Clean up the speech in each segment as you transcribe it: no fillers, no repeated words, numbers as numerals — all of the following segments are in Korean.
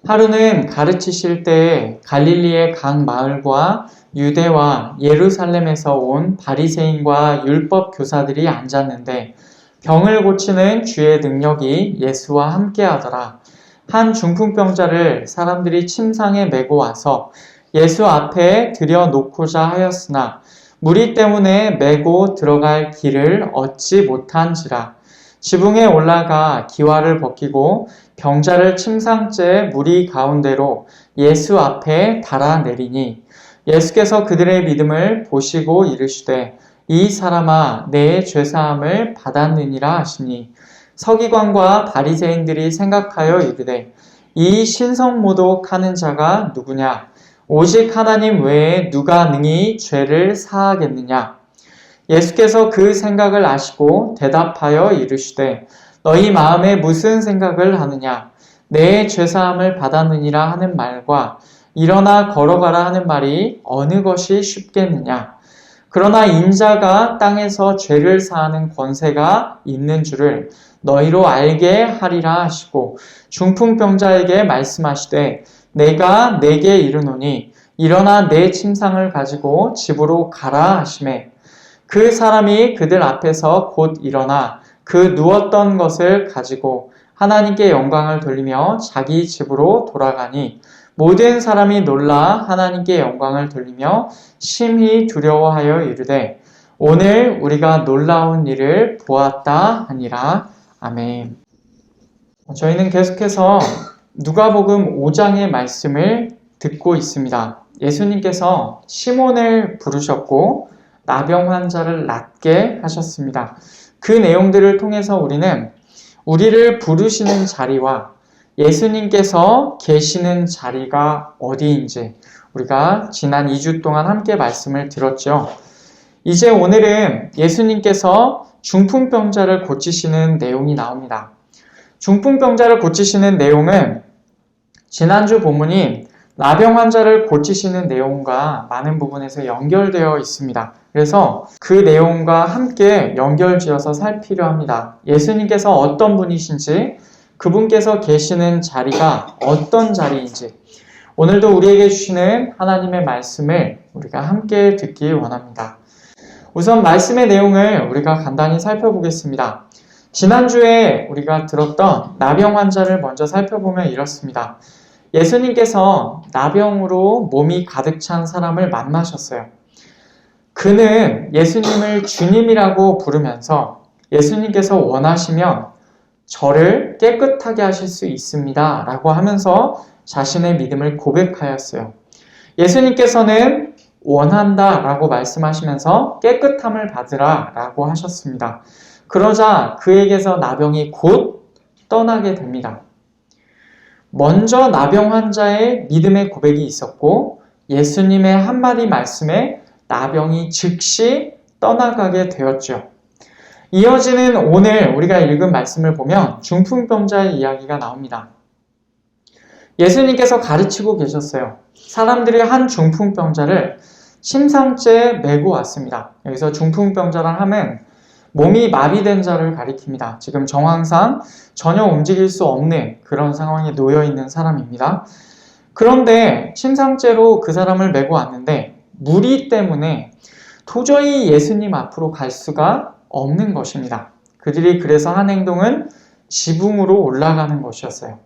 하루는 가르치실 때에 갈릴리의 각 마을과 유대와 예루살렘에서 온 바리새인과 율법 교사들이 앉았는데 병을 고치는 주의 능력이 예수와 함께하더라. 한 중풍병자를 사람들이 침상에 메고 와서 예수 앞에 들여놓고자 하였으나 무리 때문에 메고 들어갈 길을 얻지 못한지라. 지붕에 올라가 기와를 벗기고 병자를 침상째 무리 가운데로 예수 앞에 달아내리니 예수께서 그들의 믿음을 보시고 이르시되 이 사람아 내 죄사함을 받았느니라 하시니 서기관과 바리새인들이 생각하여 이르되 이 신성모독하는 자가 누구냐? 오직 하나님 외에 누가 능히 죄를 사하겠느냐? 예수께서 그 생각을 아시고 대답하여 이르시되 너희 마음에 무슨 생각을 하느냐? 내 죄사함을 받았느니라 하는 말과 일어나 걸어가라 하는 말이 어느 것이 쉽겠느냐? 그러나 인자가 땅에서 죄를 사하는 권세가 있는 줄을 너희로 알게 하리라 하시고 중풍병자에게 말씀하시되 내가 네게 이르노니 일어나 내 침상을 가지고 집으로 가라 하시매 그 사람이 그들 앞에서 곧 일어나 그 누웠던 것을 가지고 하나님께 영광을 돌리며 자기 집으로 돌아가니 모든 사람이 놀라 하나님께 영광을 돌리며 심히 두려워하여 이르되 오늘 우리가 놀라운 일을 보았다 하니라. 아멘. 저희는 계속해서 누가복음 5장의 말씀을 듣고 있습니다. 예수님께서 시몬을 부르셨고 나병 환자를 낫게 하셨습니다. 그 내용들을 통해서 우리는 우리를 부르시는 자리와 예수님께서 계시는 자리가 어디인지 우리가 지난 2주 동안 함께 말씀을 들었죠. 이제 오늘은 예수님께서 중풍병자를 고치시는 내용이 나옵니다. 중풍병자를 고치시는 내용은 지난주 본문인 나병 환자를 고치시는 내용과 많은 부분에서 연결되어 있습니다. 그래서 그 내용과 함께 연결지어서 살피려 합니다. 예수님께서 어떤 분이신지, 그분께서 계시는 자리가 어떤 자리인지, 오늘도 우리에게 주시는 하나님의 말씀을 우리가 함께 듣기 원합니다. 우선 말씀의 내용을 우리가 간단히 살펴보겠습니다. 지난주에 우리가 들었던 나병 환자를 먼저 살펴보면 이렇습니다. 예수님께서 나병으로 몸이 가득 찬 사람을 만나셨어요. 그는 예수님을 주님이라고 부르면서 예수님께서 원하시면 저를 깨끗하게 하실 수 있습니다 라고 하면서 자신의 믿음을 고백하였어요. 예수님께서는 원한다 라고 말씀하시면서 깨끗함을 받으라 라고 하셨습니다. 그러자 그에게서 나병이 곧 떠나게 됩니다. 먼저 나병 환자의 믿음의 고백이 있었고 예수님의 한마디 말씀에 나병이 즉시 떠나가게 되었죠. 이어지는 오늘 우리가 읽은 말씀을 보면 중풍병자의 이야기가 나옵니다. 예수님께서 가르치고 계셨어요. 사람들이 한 중풍병자를 침상째에 메고 왔습니다. 여기서 중풍병자란 함은 몸이 마비된 자를 가리킵니다. 지금 정황상 전혀 움직일 수 없는 그런 상황에 놓여 있는 사람입니다. 그런데 침상째로 그 사람을 메고 왔는데 무리 때문에 도저히 예수님 앞으로 갈 수가 없는 것입니다. 그들이 그래서 한 행동은 지붕으로 올라가는 것이었어요.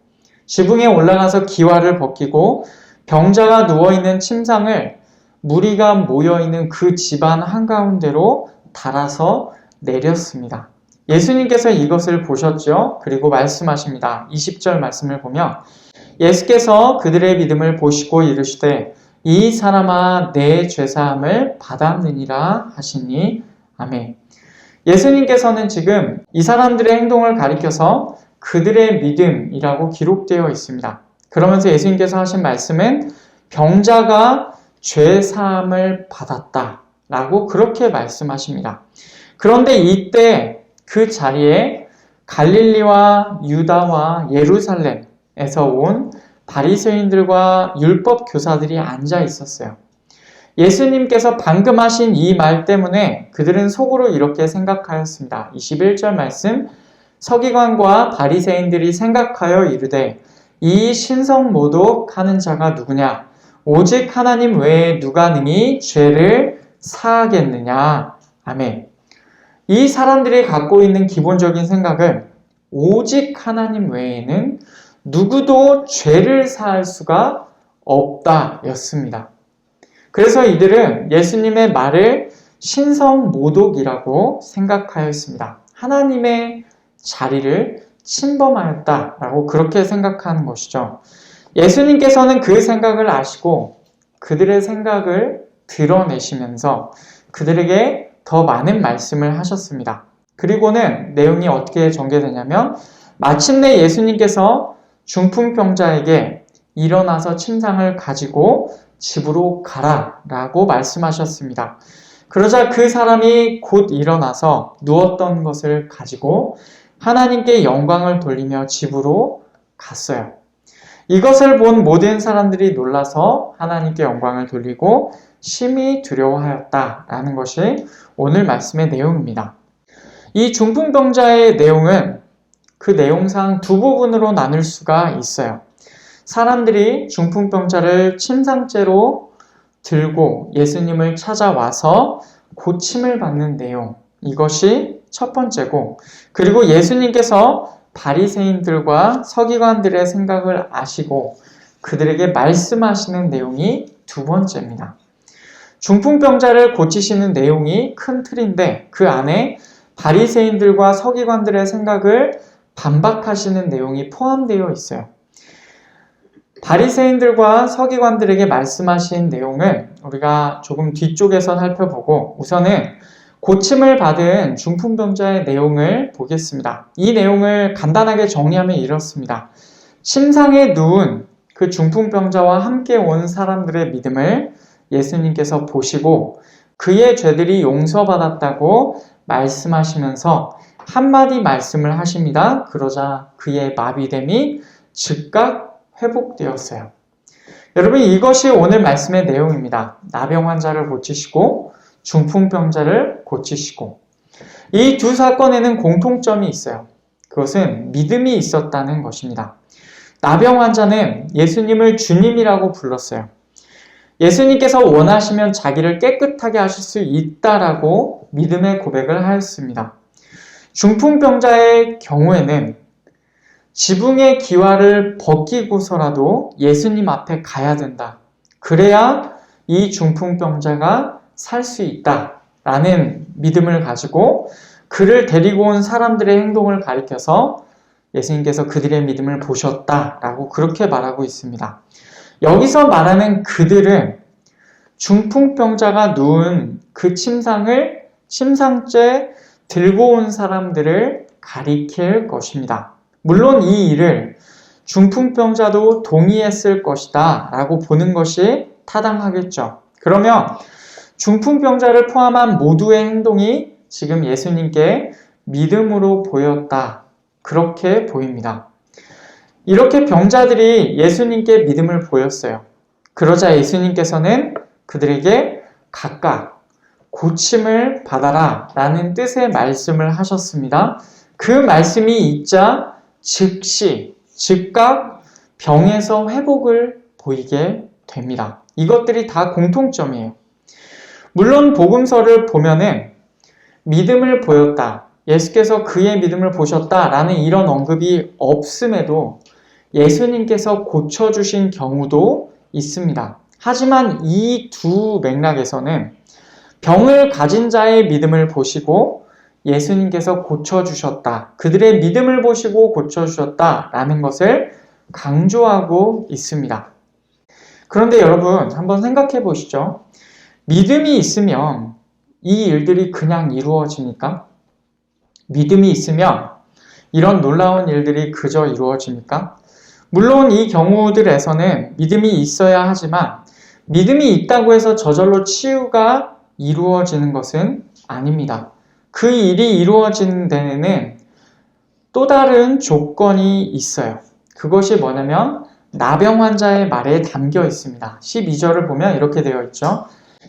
지붕에 올라가서 기와를 벗기고 병자가 누워있는 침상을 무리가 모여있는 그 집안 한가운데로 달아서 내렸습니다. 예수님께서 이것을 보셨죠. 그리고 말씀하십니다. 20절 말씀을 보면 예수께서 그들의 믿음을 보시고 이르시되 이 사람아 내 죄사함을 받았느니라 하시니 아멘. 예수님께서는 지금 이 사람들의 행동을 가리켜서 그들의 믿음이라고 기록되어 있습니다. 그러면서 예수님께서 하신 말씀은 병자가 죄사함을 받았다 라고 그렇게 말씀하십니다. 그런데 이때 그 자리에 갈릴리와 유다와 예루살렘에서 온 바리새인들과 율법 교사들이 앉아 있었어요. 예수님께서 방금 하신 이 말 때문에 그들은 속으로 이렇게 생각하였습니다. 21절 말씀 서기관과 바리새인들이 생각하여 이르되 이 신성모독하는 자가 누구냐? 오직 하나님 외에 누가 능히 죄를 사하겠느냐? 아멘. 이 사람들이 갖고 있는 기본적인 생각은 오직 하나님 외에는 누구도 죄를 사할 수가 없다 였습니다. 그래서 이들은 예수님의 말을 신성모독이라고 생각하였습니다. 하나님의 자리를 침범하였다라고 그렇게 생각하는 것이죠. 예수님께서는 그 생각을 아시고 그들의 생각을 드러내시면서 그들에게 더 많은 말씀을 하셨습니다. 그리고는 내용이 어떻게 전개되냐면 마침내 예수님께서 중풍병자에게 일어나서 침상을 가지고 집으로 가라 라고 말씀하셨습니다. 그러자 그 사람이 곧 일어나서 누웠던 것을 가지고 하나님께 영광을 돌리며 집으로 갔어요. 이것을 본 모든 사람들이 놀라서 하나님께 영광을 돌리고 심히 두려워하였다라는 것이 오늘 말씀의 내용입니다. 이 중풍병자의 내용은 그 내용상 두 부분으로 나눌 수가 있어요. 사람들이 중풍병자를 침상째로 들고 예수님을 찾아와서 고침을 받는 내용, 이것이 첫 번째고, 그리고 예수님께서 바리새인들과 서기관들의 생각을 아시고 그들에게 말씀하시는 내용이 두 번째입니다. 중풍병자를 고치시는 내용이 큰 틀인데 그 안에 바리새인들과 서기관들의 생각을 반박하시는 내용이 포함되어 있어요. 바리새인들과 서기관들에게 말씀하신 내용은 우리가 조금 뒤쪽에서 살펴보고 우선은 고침을 받은 중풍병자의 내용을 보겠습니다. 이 내용을 간단하게 정리하면 이렇습니다. 침상에 누운 그 중풍병자와 함께 온 사람들의 믿음을 예수님께서 보시고 그의 죄들이 용서받았다고 말씀하시면서 한마디 말씀을 하십니다. 그러자 그의 마비됨이 즉각 회복되었어요. 여러분, 이것이 오늘 말씀의 내용입니다. 나병 환자를 고치시고 중풍병자를 고치시고 이 두 사건에는 공통점이 있어요. 그것은 믿음이 있었다는 것입니다. 나병 환자는 예수님을 주님이라고 불렀어요. 예수님께서 원하시면 자기를 깨끗하게 하실 수 있다라고 믿음의 고백을 하였습니다. 중풍병자의 경우에는 지붕의 기와를 벗기고서라도 예수님 앞에 가야 된다. 그래야 이 중풍병자가 살 수 있다라는 믿음을 가지고 그를 데리고 온 사람들의 행동을 가리켜서 예수님께서 그들의 믿음을 보셨다라고 그렇게 말하고 있습니다. 여기서 말하는 그들은 중풍병자가 누운 그 침상째 들고 온 사람들을 가리킬 것입니다. 물론 이 일을 중풍병자도 동의했을 것이다 라고 보는 것이 타당하겠죠. 그러면 중풍병자를 포함한 모두의 행동이 지금 예수님께 믿음으로 보였다. 그렇게 보입니다. 이렇게 병자들이 예수님께 믿음을 보였어요. 그러자 예수님께서는 그들에게 각각 고침을 받아라 라는 뜻의 말씀을 하셨습니다. 그 말씀이 있자 즉시, 즉각 병에서 회복을 보이게 됩니다. 이것들이 다 공통점이에요. 물론 복음서를 보면은 믿음을 보였다, 예수께서 그의 믿음을 보셨다라는 이런 언급이 없음에도 예수님께서 고쳐주신 경우도 있습니다. 하지만 이 두 맥락에서는 병을 가진 자의 믿음을 보시고 예수님께서 고쳐주셨다, 그들의 믿음을 보시고 고쳐주셨다라는 것을 강조하고 있습니다. 그런데 여러분, 한번 생각해 보시죠. 믿음이 있으면 이 일들이 그냥 이루어집니까? 믿음이 있으면 이런 놀라운 일들이 그저 이루어집니까? 물론 이 경우들에서는 믿음이 있어야 하지만 믿음이 있다고 해서 저절로 치유가 이루어지는 것은 아닙니다. 그 일이 이루어지는 데에는 또 다른 조건이 있어요. 그것이 뭐냐면 나병 환자의 말에 담겨 있습니다. 12절을 보면 이렇게 되어 있죠.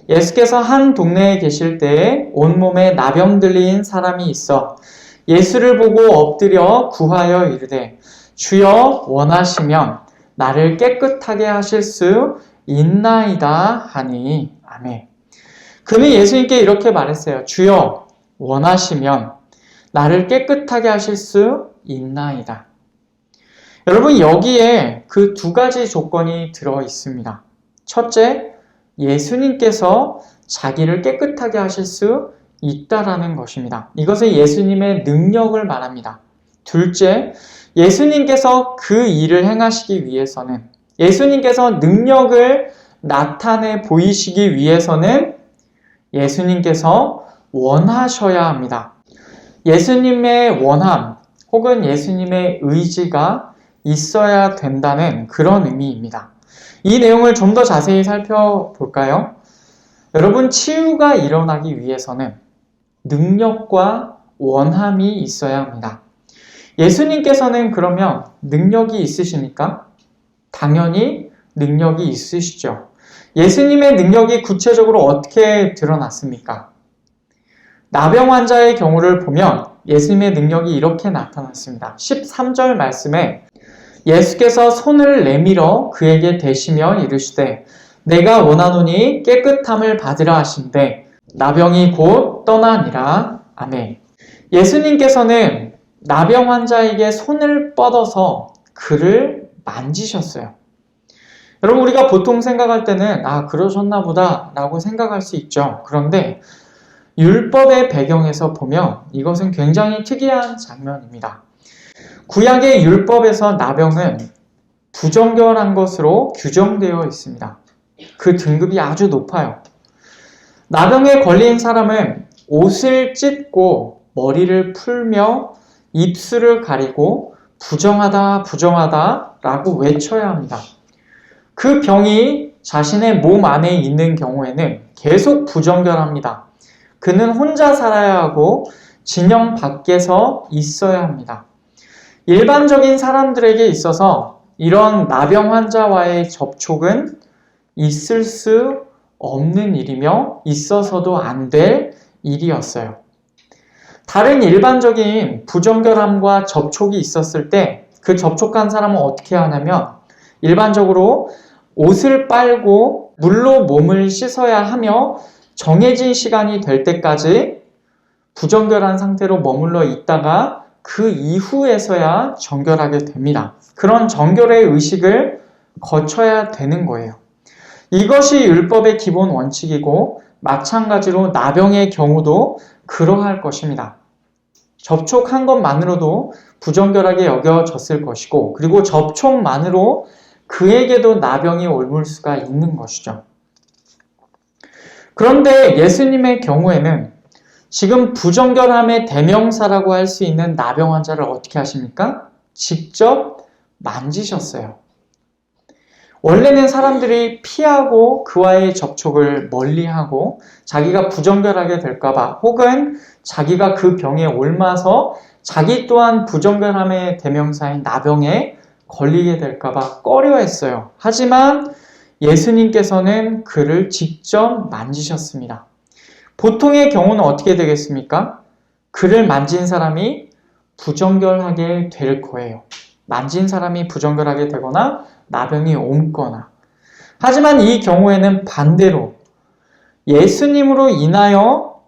예수께서 한 동네에 계실 때에 온몸에 나병 들린 사람이 있어 예수를 보고 엎드려 구하여 이르되 주여 원하시면 나를 깨끗하게 하실 수 있나이다 하니. 아멘. 그는 예수님께 이렇게 말했어요. 주여 원하시면 나를 깨끗하게 하실 수 있나이다. 여러분, 여기에 그 두 가지 조건이 들어 있습니다. 첫째, 예수님께서 자기를 깨끗하게 하실 수 있다라는 것입니다. 이것은 예수님의 능력을 말합니다. 둘째, 예수님께서 그 일을 행하시기 위해서는, 예수님께서 능력을 나타내 보이시기 위해서는 예수님께서 원하셔야 합니다. 예수님의 원함 혹은 예수님의 의지가 있어야 된다는 그런 의미입니다. 이 내용을 좀 더 자세히 살펴볼까요? 여러분, 치유가 일어나기 위해서는 능력과 원함이 있어야 합니다. 예수님께서는 그러면 능력이 있으십니까? 당연히 능력이 있으시죠. 예수님의 능력이 구체적으로 어떻게 드러났습니까? 나병 환자의 경우를 보면 예수님의 능력이 이렇게 나타났습니다. 13절 말씀에 예수께서 손을 내밀어 그에게 대시며 이르시되 내가 원하노니 깨끗함을 받으라 하신대 나병이 곧 떠나니라. 아멘. 예수님께서는 나병 환자에게 손을 뻗어서 그를 만지셨어요. 여러분, 우리가 보통 생각할 때는 그러셨나 보다 라고 생각할 수 있죠. 그런데 율법의 배경에서 보면 이것은 굉장히 특이한 장면입니다. 구약의 율법에서 나병은 부정결한 것으로 규정되어 있습니다. 그 등급이 아주 높아요. 나병에 걸린 사람은 옷을 찢고 머리를 풀며 입술을 가리고 부정하다 부정하다 라고 외쳐야 합니다. 그 병이 자신의 몸 안에 있는 경우에는 계속 부정결합니다. 그는 혼자 살아야 하고 진영 밖에서 있어야 합니다. 일반적인 사람들에게 있어서 이런 나병 환자와의 접촉은 있을 수 없는 일이며 있어서도 안 될 일이었어요. 다른 일반적인 부정결함과 접촉이 있었을 때 그 접촉한 사람은 어떻게 하냐면 일반적으로 옷을 빨고 물로 몸을 씻어야 하며 정해진 시간이 될 때까지 부정결한 상태로 머물러 있다가 그 이후에서야 정결하게 됩니다. 그런 정결의 의식을 거쳐야 되는 거예요. 이것이 율법의 기본 원칙이고 마찬가지로 나병의 경우도 그러할 것입니다. 접촉한 것만으로도 부정결하게 여겨졌을 것이고 그리고 접촉만으로 그에게도 나병이 옮을 수가 있는 것이죠. 그런데 예수님의 경우에는 지금 부정결함의 대명사라고 할 수 있는 나병 환자를 어떻게 하십니까? 직접 만지셨어요. 원래는 사람들이 피하고 그와의 접촉을 멀리하고 자기가 부정결하게 될까봐 혹은 자기가 그 병에 옮아서 자기 또한 부정결함의 대명사인 나병에 걸리게 될까봐 꺼려했어요. 하지만 예수님께서는 그를 직접 만지셨습니다. 보통의 경우는 어떻게 되겠습니까? 그를 만진 사람이 부정결하게 될 거예요. 만진 사람이 부정결하게 되거나 나병이 옮거나. 하지만 이 경우에는 반대로 예수님으로 인하여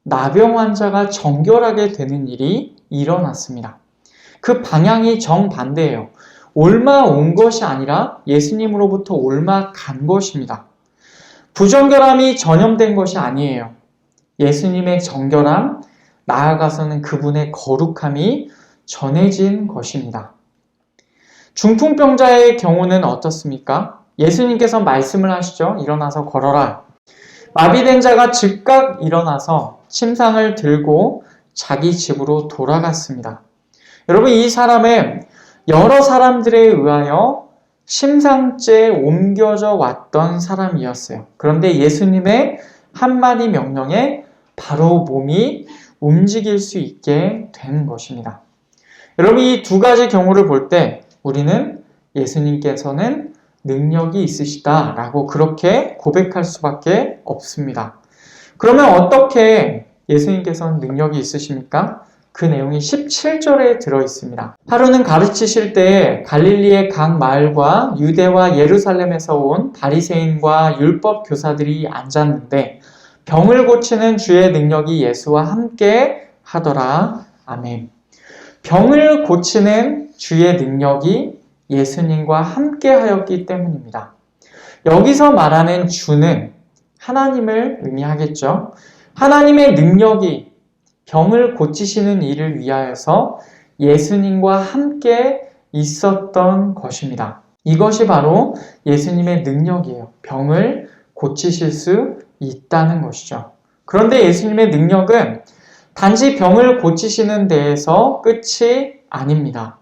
나병 환자가 정결하게 되는 일이 일어났습니다. 그 방향이 정반대예요. 옮아 온 것이 아니라 예수님으로부터 옮아 간 것입니다. 부정결함이 전염된 것이 아니에요. 예수님의 정결함, 나아가서는 그분의 거룩함이 전해진 것입니다. 중풍병자의 경우는 어떻습니까? 예수님께서 말씀을 하시죠. 일어나서 걸어라. 마비된 자가 즉각 일어나서 침상을 들고 자기 집으로 돌아갔습니다. 여러분, 이 사람은 여러 사람들에 의하여 심상죄에 옮겨져 왔던 사람이었어요. 그런데 예수님의 한마디 명령에 바로 몸이 움직일 수 있게 된 것입니다. 여러분, 이 두 가지 경우를 볼 때 우리는 예수님께서는 능력이 있으시다라고 그렇게 고백할 수밖에 없습니다. 그러면 어떻게 예수님께서는 능력이 있으십니까? 그 내용이 17절에 들어있습니다. 하루는 가르치실 때에 갈릴리의 각 마을과 유대와 예루살렘에서 온 바리새인과 율법 교사들이 앉았는데 병을 고치는 주의 능력이 예수와 함께 하더라. 아멘. 병을 고치는 주의 능력이 예수님과 함께 하였기 때문입니다. 여기서 말하는 주는 하나님을 의미하겠죠. 하나님의 능력이 병을 고치시는 일을 위하여서 예수님과 함께 있었던 것입니다. 이것이 바로 예수님의 능력이에요. 병을 고치실 수 있다는 것이죠. 그런데 예수님의 능력은 단지 병을 고치시는 데에서 끝이 아닙니다.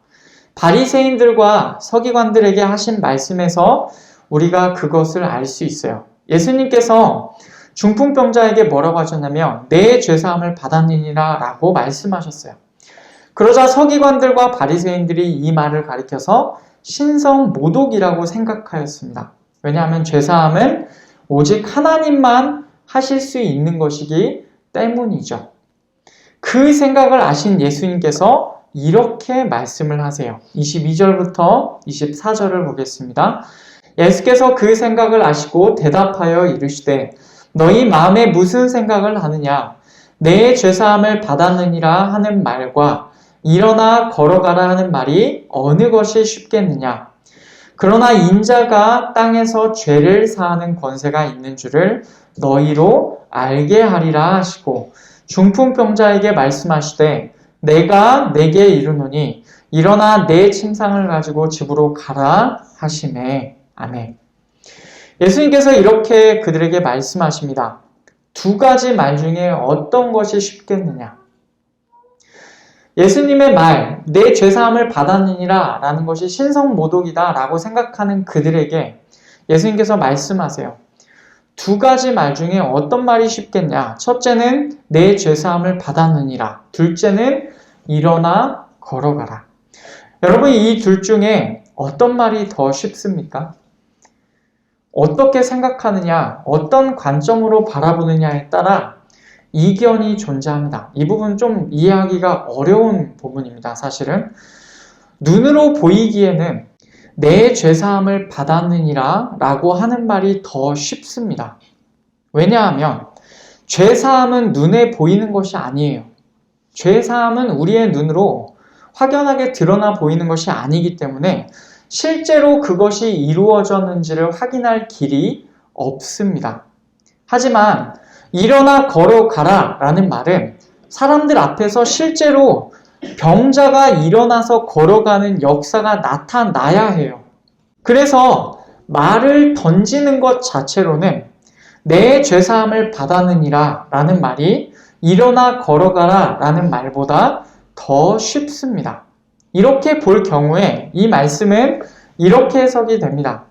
바리새인들과 서기관들에게 하신 말씀에서 우리가 그것을 알 수 있어요. 예수님께서 중풍병자에게 뭐라고 하셨냐면 내 죄사함을 받았느니라 라고 말씀하셨어요. 그러자 서기관들과 바리새인들이 이 말을 가리켜서 신성모독이라고 생각하였습니다. 왜냐하면 죄사함은 오직 하나님만 하실 수 있는 것이기 때문이죠. 그 생각을 아신 예수님께서 이렇게 말씀을 하세요. 22절부터 24절을 보겠습니다. 예수께서 그 생각을 아시고 대답하여 이르시되 너희 마음에 무슨 생각을 하느냐? 내 죄사함을 받았느니라 하는 말과 일어나 걸어가라 하는 말이 어느 것이 쉽겠느냐? 그러나 인자가 땅에서 죄를 사하는 권세가 있는 줄을 너희로 알게 하리라 하시고 중풍병자에게 말씀하시되 내가 내게 이르노니 일어나 내 침상을 가지고 집으로 가라 하시매. 아멘. 예수님께서 이렇게 그들에게 말씀하십니다. 두 가지 말 중에 어떤 것이 쉽겠느냐? 예수님의 말, 내 죄사함을 받았느니라 라는 것이 신성모독이다 라고 생각하는 그들에게 예수님께서 말씀하세요. 두 가지 말 중에 어떤 말이 쉽겠냐? 첫째는 내 죄사함을 받았느니라. 둘째는 일어나 걸어가라. 여러분, 이 둘 중에 어떤 말이 더 쉽습니까? 어떻게 생각하느냐, 어떤 관점으로 바라보느냐에 따라 이견이 존재합니다. 이 부분 좀 이해하기가 어려운 부분입니다. 사실은 눈으로 보이기에는 내 죄사함을 받았느니라 라고 하는 말이 더 쉽습니다. 왜냐하면 죄사함은 눈에 보이는 것이 아니에요. 죄사함은 우리의 눈으로 확연하게 드러나 보이는 것이 아니기 때문에 실제로 그것이 이루어졌는지를 확인할 길이 없습니다. 하지만 일어나 걸어가라 라는 말은 사람들 앞에서 실제로 병자가 일어나서 걸어가는 역사가 나타나야 해요. 그래서 말을 던지는 것 자체로는 내 죄사함을 받았느니라 라는 말이 일어나 걸어가라 라는 말보다 더 쉽습니다. 이렇게 볼 경우에 이 말씀은 이렇게 해석이 됩니다.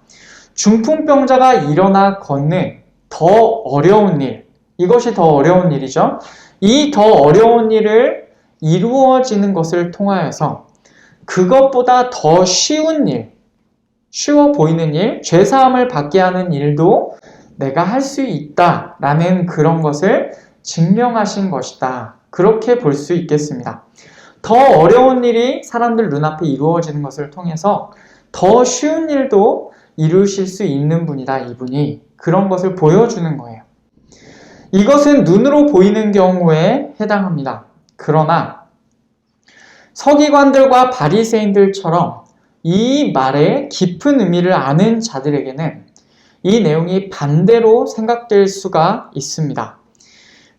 중풍병자가 일어나 걷는 더 어려운 일, 이것이 더 어려운 일이죠. 이 더 어려운 일을 이루어지는 것을 통하여서 그것보다 더 쉬운 일, 쉬워 보이는 일, 죄사함을 받게 하는 일도 내가 할 수 있다라는 그런 것을 증명하신 것이다. 그렇게 볼 수 있겠습니다. 더 어려운 일이 사람들 눈앞에 이루어지는 것을 통해서 더 쉬운 일도 이루실 수 있는 분이다. 이분이 그런 것을 보여주는 거예요. 이것은 눈으로 보이는 경우에 해당합니다. 그러나 서기관들과 바리새인들처럼 이 말의 깊은 의미를 아는 자들에게는 이 내용이 반대로 생각될 수가 있습니다.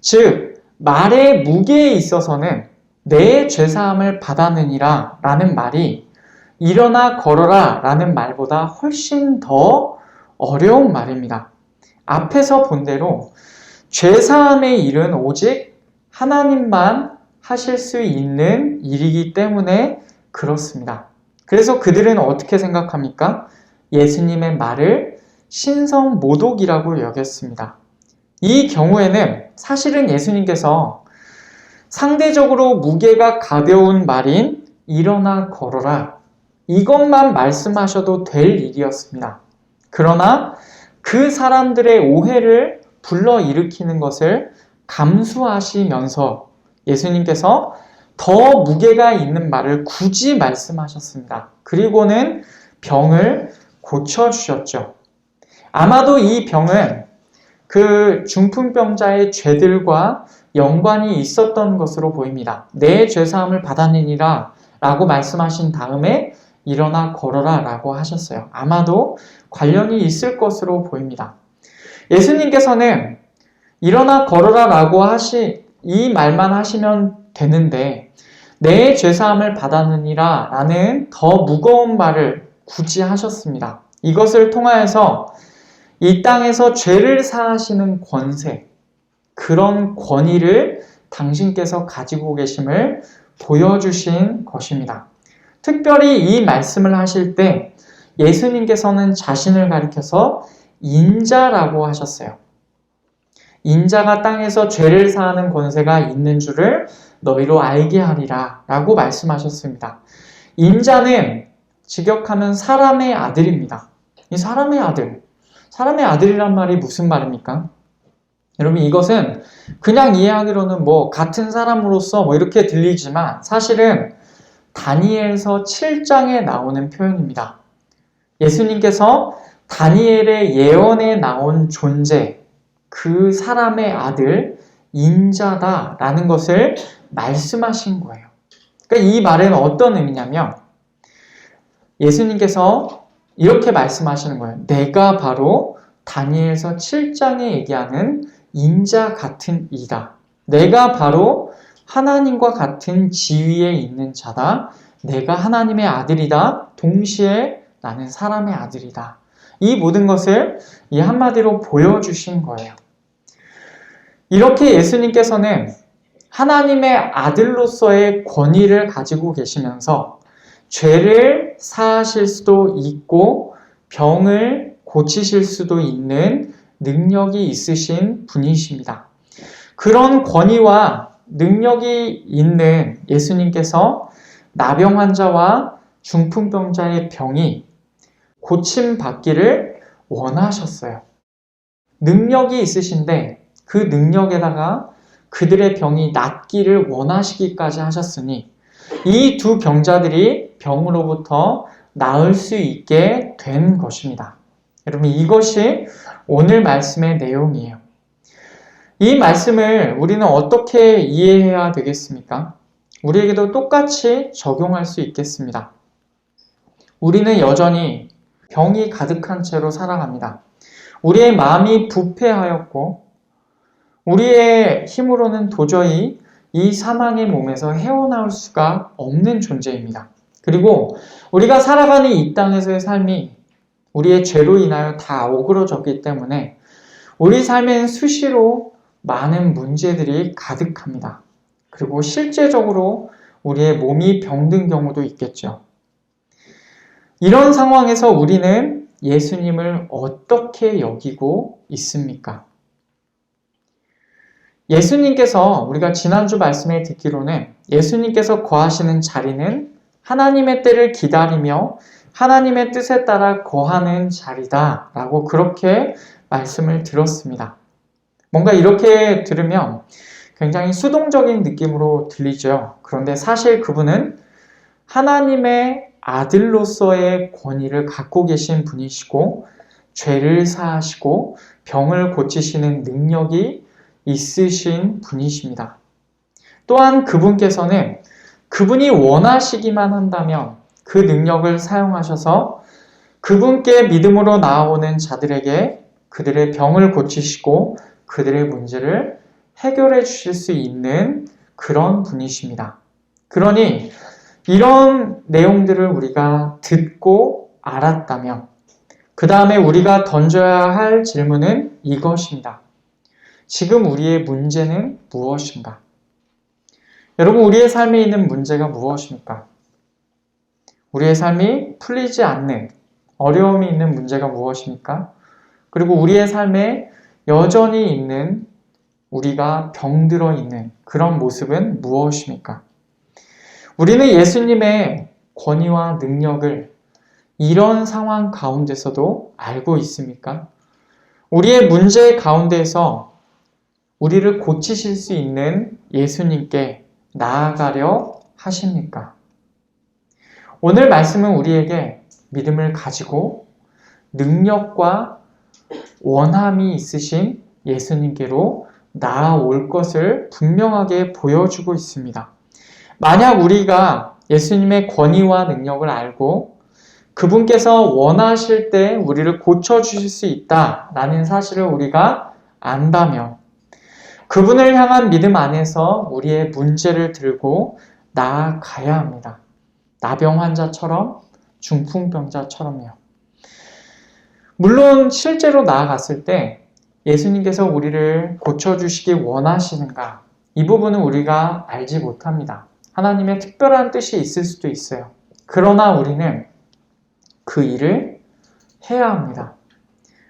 즉, 말의 무게에 있어서는 내 죄사함을 받았느니라 라는 말이 일어나 걸어라 라는 말보다 훨씬 더 어려운 말입니다. 앞에서 본 대로 죄사함의 일은 오직 하나님만 하실 수 있는 일이기 때문에 그렇습니다. 그래서 그들은 어떻게 생각합니까? 예수님의 말을 신성모독이라고 여겼습니다. 이 경우에는 사실은 예수님께서 상대적으로 무게가 가벼운 말인 일어나 걸어라, 이것만 말씀하셔도 될 일이었습니다. 그러나 그 사람들의 오해를 불러일으키는 것을 감수하시면서 예수님께서 더 무게가 있는 말을 굳이 말씀하셨습니다. 그리고는 병을 고쳐주셨죠. 아마도 이 병은 그 중풍병자의 죄들과 연관이 있었던 것으로 보입니다. 내 죄사함을 받았느니라 라고 말씀하신 다음에 일어나 걸어라 라고 하셨어요. 아마도 관련이 있을 것으로 보입니다. 예수님께서는 일어나 걸어라 라고 이 말만 하시면 되는데 내 죄사함을 받았느니라 라는 더 무거운 말을 굳이 하셨습니다. 이것을 통하여서 이 땅에서 죄를 사하시는 권세, 그런 권위를 당신께서 가지고 계심을 보여주신 것입니다. 특별히 이 말씀을 하실 때 예수님께서는 자신을 가리켜서 인자라고 하셨어요. 인자가 땅에서 죄를 사하는 권세가 있는 줄을 너희로 알게 하리라 라고 말씀하셨습니다. 인자는 직역하면 사람의 아들입니다. 이 사람의 아들이란 말이 무슨 말입니까? 여러분 이것은 그냥 이해하기로는 같은 사람으로서 이렇게 들리지만 사실은 다니엘서 7장에 나오는 표현입니다. 예수님께서 다니엘의 예언에 나온 존재, 그 사람의 아들 인자다라는 것을 말씀하신 거예요. 그러니까 이 말은 어떤 의미냐면 예수님께서 이렇게 말씀하시는 거예요. 내가 바로 다니엘서 7장에 얘기하는 인자 같은 이다. 내가 바로 하나님과 같은 지위에 있는 자다. 내가 하나님의 아들이다. 동시에 나는 사람의 아들이다. 이 모든 것을 이 한마디로 보여주신 거예요. 이렇게 예수님께서는 하나님의 아들로서의 권위를 가지고 계시면서 죄를 사하실 수도 있고 병을 고치실 수도 있는 능력이 있으신 분이십니다. 그런 권위와 능력이 있는 예수님께서 나병 환자와 중풍병자의 병이 고침받기를 원하셨어요. 능력이 있으신데 그 능력에다가 그들의 병이 낫기를 원하시기까지 하셨으니 이 두 병자들이 병으로부터 나을 수 있게 된 것입니다. 여러분 이것이 오늘 말씀의 내용이에요. 이 말씀을 우리는 어떻게 이해해야 되겠습니까? 우리에게도 똑같이 적용할 수 있겠습니다. 우리는 여전히 병이 가득한 채로 살아갑니다. 우리의 마음이 부패하였고 우리의 힘으로는 도저히 이 사망의 몸에서 헤어나올 수가 없는 존재입니다. 그리고 우리가 살아가는 이 땅에서의 삶이 우리의 죄로 인하여 다 오그러졌기 때문에 우리 삶엔 수시로 많은 문제들이 가득합니다. 그리고 실제적으로 우리의 몸이 병든 경우도 있겠죠. 이런 상황에서 우리는 예수님을 어떻게 여기고 있습니까? 예수님께서 우리가 지난주 말씀에 듣기로는 예수님께서 거하시는 자리는 하나님의 때를 기다리며 하나님의 뜻에 따라 거하는 자리다 라고 그렇게 말씀을 들었습니다. 뭔가 이렇게 들으면 굉장히 수동적인 느낌으로 들리죠. 그런데 사실 그분은 하나님의 아들로서의 권위를 갖고 계신 분이시고 죄를 사하시고 병을 고치시는 능력이 있으신 분이십니다. 또한 그분께서는 그분이 원하시기만 한다면 그 능력을 사용하셔서 그분께 믿음으로 나아오는 자들에게 그들의 병을 고치시고 그들의 문제를 해결해 주실 수 있는 그런 분이십니다. 그러니 이런 내용들을 우리가 듣고 알았다면 그 다음에 우리가 던져야 할 질문은 이것입니다. 지금 우리의 문제는 무엇인가? 여러분, 우리의 삶에 있는 문제가 무엇입니까? 우리의 삶이 풀리지 않는 어려움이 있는 문제가 무엇입니까? 그리고 우리의 삶에 여전히 있는 우리가 병들어 있는 그런 모습은 무엇입니까? 우리는 예수님의 권위와 능력을 이런 상황 가운데서도 알고 있습니까? 우리의 문제 가운데에서 우리를 고치실 수 있는 예수님께 나아가려 하십니까? 오늘 말씀은 우리에게 믿음을 가지고 능력과 원함이 있으신 예수님께로 나아올 것을 분명하게 보여주고 있습니다. 만약 우리가 예수님의 권위와 능력을 알고 그분께서 원하실 때 우리를 고쳐주실 수 있다라는 사실을 우리가 안다면 그분을 향한 믿음 안에서 우리의 문제를 들고 나아가야 합니다. 나병 환자처럼 중풍병자처럼요. 물론 실제로 나아갔을 때 예수님께서 우리를 고쳐주시기 원하시는가? 이 부분은 우리가 알지 못합니다. 하나님의 특별한 뜻이 있을 수도 있어요. 그러나 우리는 그 일을 해야 합니다.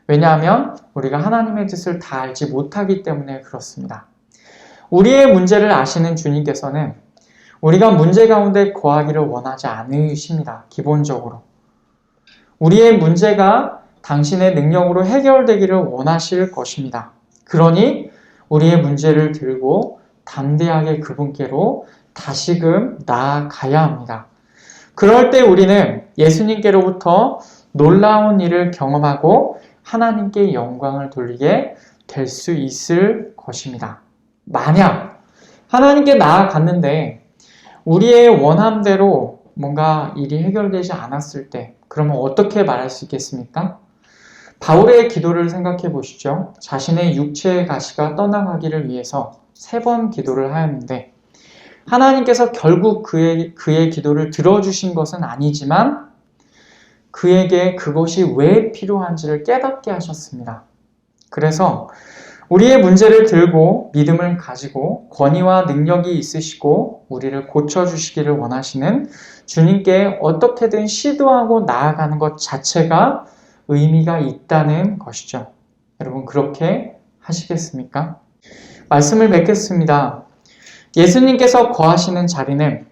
왜냐하면 우리가 하나님의 뜻을 다 알지 못하기 때문에 그렇습니다. 우리의 문제를 아시는 주님께서는 우리가 문제 가운데 거하기를 원하지 않으십니다. 기본적으로. 우리의 문제가 당신의 능력으로 해결되기를 원하실 것입니다. 그러니 우리의 문제를 들고 담대하게 그분께로 다시금 나아가야 합니다. 그럴 때 우리는 예수님께로부터 놀라운 일을 경험하고 하나님께 영광을 돌리게 될 수 있을 것입니다. 만약 하나님께 나아갔는데 우리의 원함대로 뭔가 일이 해결되지 않았을 때 그러면 어떻게 말할 수 있겠습니까? 바울의 기도를 생각해 보시죠. 자신의 육체의 가시가 떠나가기를 위해서 3번 기도를 하였는데 하나님께서 결국 그의 기도를 들어주신 것은 아니지만 그에게 그것이 왜 필요한지를 깨닫게 하셨습니다. 그래서 우리의 문제를 들고 믿음을 가지고 권위와 능력이 있으시고 우리를 고쳐주시기를 원하시는 주님께 어떻게든 시도하고 나아가는 것 자체가 의미가 있다는 것이죠. 여러분 그렇게 하시겠습니까? 말씀을 맺겠습니다. 예수님께서 거하시는 자리는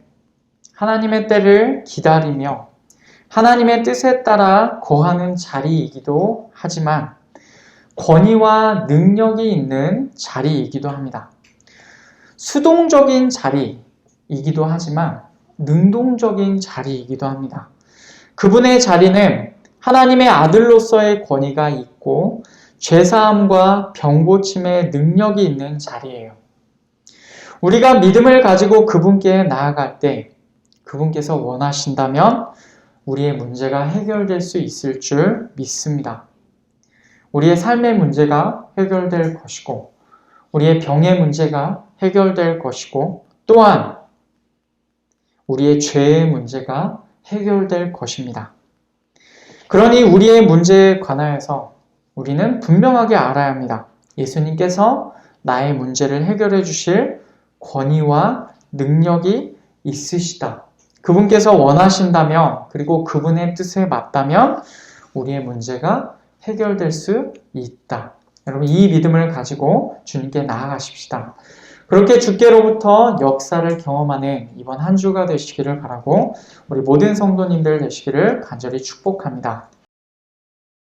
하나님의 때를 기다리며 하나님의 뜻에 따라 거하는 자리이기도 하지만 권위와 능력이 있는 자리이기도 합니다. 수동적인 자리이기도 하지만 능동적인 자리이기도 합니다. 그분의 자리는 하나님의 아들로서의 권위가 있고 죄사함과 병고침의 능력이 있는 자리예요. 우리가 믿음을 가지고 그분께 나아갈 때 그분께서 원하신다면 우리의 문제가 해결될 수 있을 줄 믿습니다. 우리의 삶의 문제가 해결될 것이고 우리의 병의 문제가 해결될 것이고 또한 우리의 죄의 문제가 해결될 것입니다. 그러니 우리의 문제에 관하여서 우리는 분명하게 알아야 합니다. 예수님께서 나의 문제를 해결해 주실 권위와 능력이 있으시다. 그분께서 원하신다면 그리고 그분의 뜻에 맞다면 우리의 문제가 해결될 수 있다. 여러분 이 믿음을 가지고 주님께 나아가십시다. 그렇게 주께로부터 역사를 경험하는 이번 한 주가 되시기를 바라고 우리 모든 성도님들 되시기를 간절히 축복합니다.